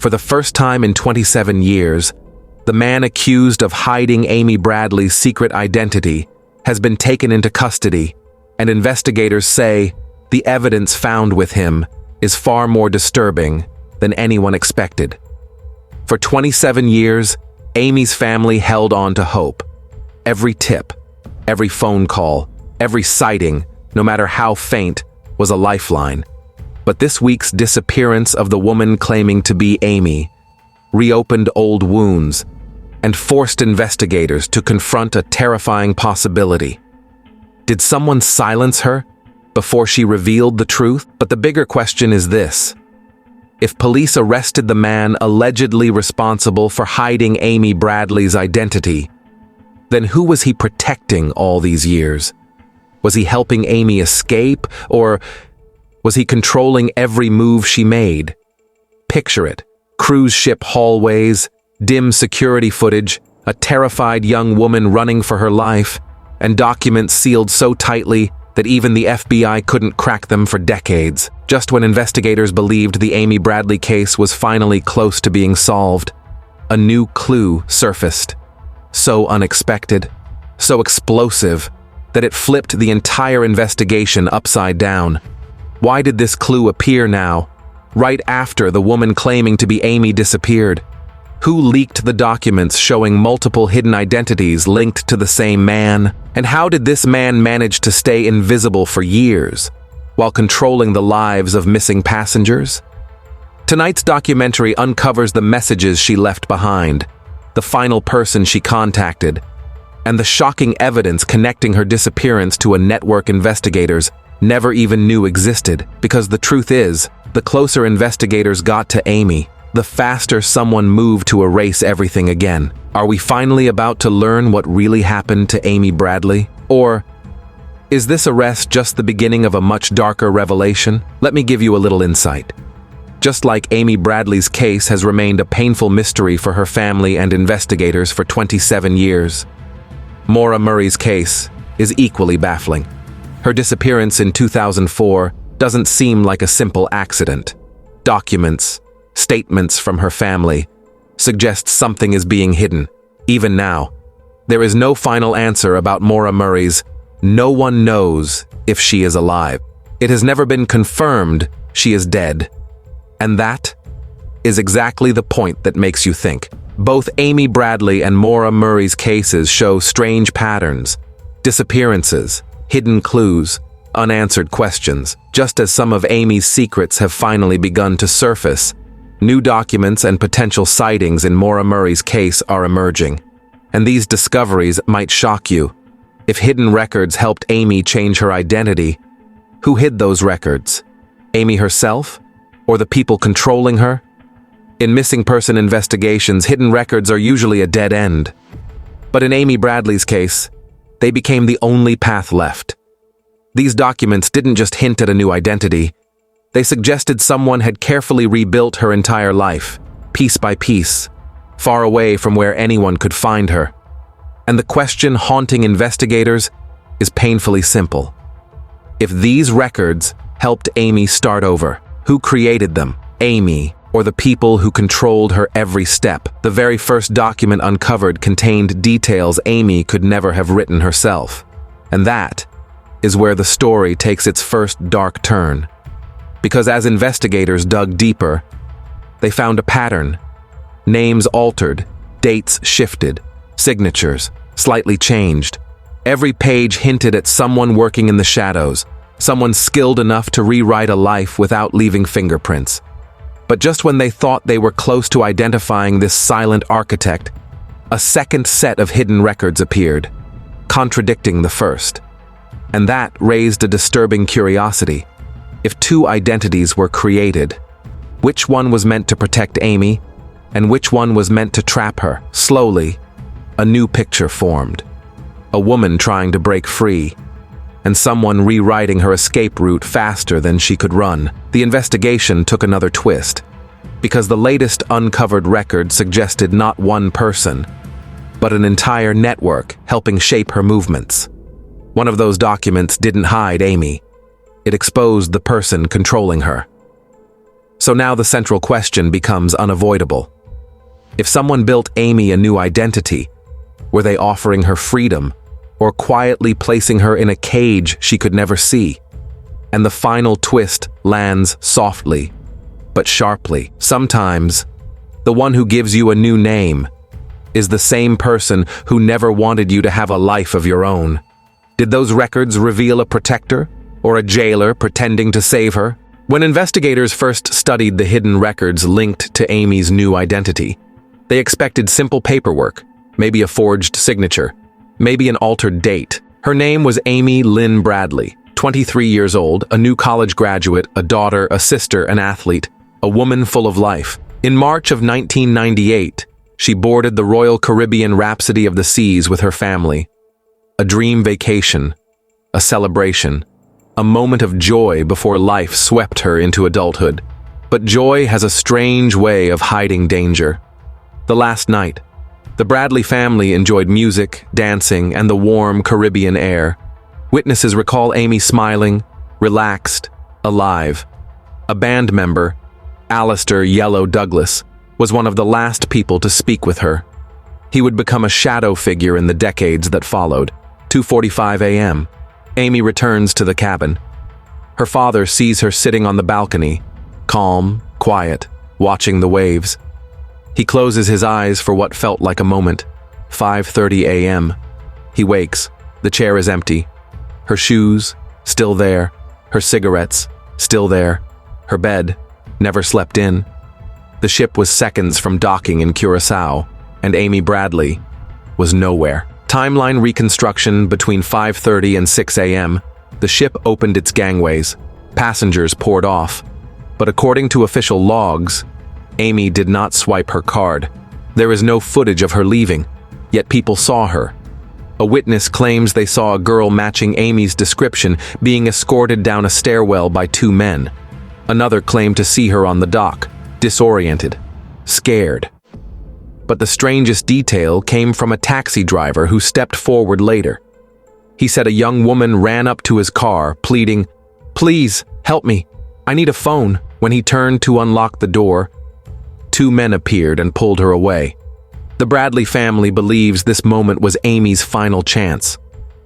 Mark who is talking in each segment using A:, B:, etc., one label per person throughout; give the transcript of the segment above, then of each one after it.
A: For the first time in 27 years, the man accused of hiding Amy Bradley's secret identity has been taken into custody, and investigators say the evidence found with him is far more disturbing than anyone expected. For 27 years, Amy's family held on to hope. Every tip, every phone call, every sighting, no matter how faint, was a lifeline. But this week's disappearance of the woman claiming to be Amy reopened old wounds and forced investigators to confront a terrifying possibility. Did someone silence her before she revealed the truth? But the bigger question is this: if police arrested the man allegedly responsible for hiding Amy Bradley's identity, then who was he protecting all these years? Was he helping Amy escape, or was he controlling every move she made? Picture it: cruise ship hallways, dim security footage, a terrified young woman running for her life, and documents sealed so tightly that even the FBI couldn't crack them for decades. Just when investigators believed the Amy Bradley case was finally close to being solved, a new clue surfaced. So unexpected, so explosive, that it flipped the entire investigation upside down. Why did this clue appear now, right after the woman claiming to be Amy disappeared? Who leaked the documents showing multiple hidden identities linked to the same man? And how did this man manage to stay invisible for years, while controlling the lives of missing passengers? Tonight's documentary uncovers the messages she left behind, the final person she contacted, and the shocking evidence connecting her disappearance to a network investigators never even knew existed. Because the truth is, the closer investigators got to Amy, the faster someone moved to erase everything again. Are we finally about to learn what really happened to Amy Bradley? Or is this arrest just the beginning of a much darker revelation? Let me give you a little insight. Just like Amy Bradley's case has remained a painful mystery for her family and investigators for 27 years, Maura Murray's case is equally baffling. Her disappearance in 2004 doesn't seem like a simple accident. Documents, statements from her family suggest something is being hidden. Even now, there is no final answer about Maura Murray's "no one knows if she is alive." It has never been confirmed she is dead. And that is exactly the point that makes you think. Both Amy Bradley and Maura Murray's cases show strange patterns, disappearances, hidden clues, unanswered questions. Just as some of Amy's secrets have finally begun to surface, new documents and potential sightings in Maura Murray's case are emerging. And these discoveries might shock you. If hidden records helped Amy change her identity, who hid those records? Amy herself? Or the people controlling her? In missing person investigations, hidden records are usually a dead end. But in Amy Bradley's case, they became the only path left. These documents didn't just hint at a new identity. They suggested someone had carefully rebuilt her entire life, piece by piece, far away from where anyone could find her. And the question haunting investigators is painfully simple. If these records helped Amy start over, who created them? Amy, or the people who controlled her every step? The very first document uncovered contained details Amy could never have written herself. And that is where the story takes its first dark turn. Because as investigators dug deeper, they found a pattern. Names altered, dates shifted, signatures slightly changed. Every page hinted at someone working in the shadows, someone skilled enough to rewrite a life without leaving fingerprints. But just when they thought they were close to identifying this silent architect, a second set of hidden records appeared, contradicting the first. And that raised a disturbing curiosity. If two identities were created, which one was meant to protect Amy, and which one was meant to trap her? Slowly, a new picture formed. A woman trying to break free, and someone rewriting her escape route faster than she could run. The investigation took another twist, because the latest uncovered record suggested not one person, but an entire network helping shape her movements. One of those documents didn't hide Amy. It exposed the person controlling her. So now the central question becomes unavoidable. If someone built Amy a new identity, were they offering her freedom or quietly placing her in a cage she could never see? And the final twist lands softly, but sharply. Sometimes, the one who gives you a new name is the same person who never wanted you to have a life of your own. Did those records reveal a protector or a jailer pretending to save her? When investigators first studied the hidden records linked to Amy's new identity, they expected simple paperwork, maybe a forged signature, maybe an altered date. Her name was Amy Lynn Bradley, 23 years old, a new college graduate, a daughter, a sister, an athlete, a woman full of life. In March of 1998, she boarded the Royal Caribbean Rhapsody of the Seas with her family. A dream vacation, a celebration, a moment of joy before life swept her into adulthood. But joy has a strange way of hiding danger. The last night, the Bradley family enjoyed music, dancing, and the warm Caribbean air. Witnesses recall Amy smiling, relaxed, alive. A band member, Alister "Yellow" Douglas, was one of the last people to speak with her. He would become a shadow figure in the decades that followed. 2:45 a.m. Amy returns to the cabin. Her father sees her sitting on the balcony, calm, quiet, watching the waves. He closes his eyes for what felt like a moment. 5:30 a.m. He wakes. The chair is empty. Her shoes, still there. Her cigarettes, still there. Her bed, never slept in. The ship was seconds from docking in Curaçao, and Amy Bradley was nowhere. Timeline reconstruction between 5:30 and 6 a.m. The ship opened its gangways. Passengers poured off. But according to official logs, Amy did not swipe her card. There is no footage of her leaving, yet people saw her. A witness claims they saw a girl matching Amy's description being escorted down a stairwell by two men. Another claimed to see her on the dock, disoriented, scared. But the strangest detail came from a taxi driver who stepped forward later. He said a young woman ran up to his car, pleading, "Please, help me. I need a phone." When he turned to unlock the door, two men appeared and pulled her away. The Bradley family believes this moment was Amy's final chance.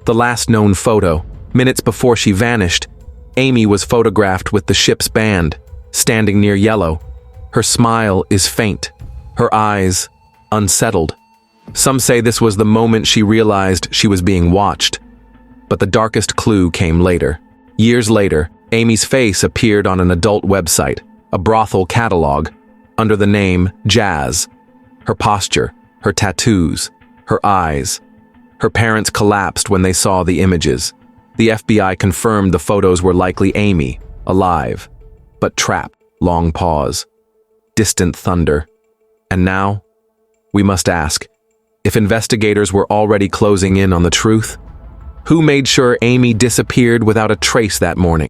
A: The last known photo, minutes before she vanished, Amy was photographed with the ship's band, standing near Yellow. Her smile is faint, her eyes unsettled. Some say this was the moment she realized she was being watched. But the darkest clue came later. Years later, Amy's face appeared on an adult website, a brothel catalog, under the name Jazz. Her posture, her tattoos, her eyes. Her parents collapsed when they saw the images. The FBI confirmed the photos were likely Amy, alive, but trapped. Long pause. Distant thunder. And now, we must ask, if investigators were already closing in on the truth, who made sure Amy disappeared without a trace that morning?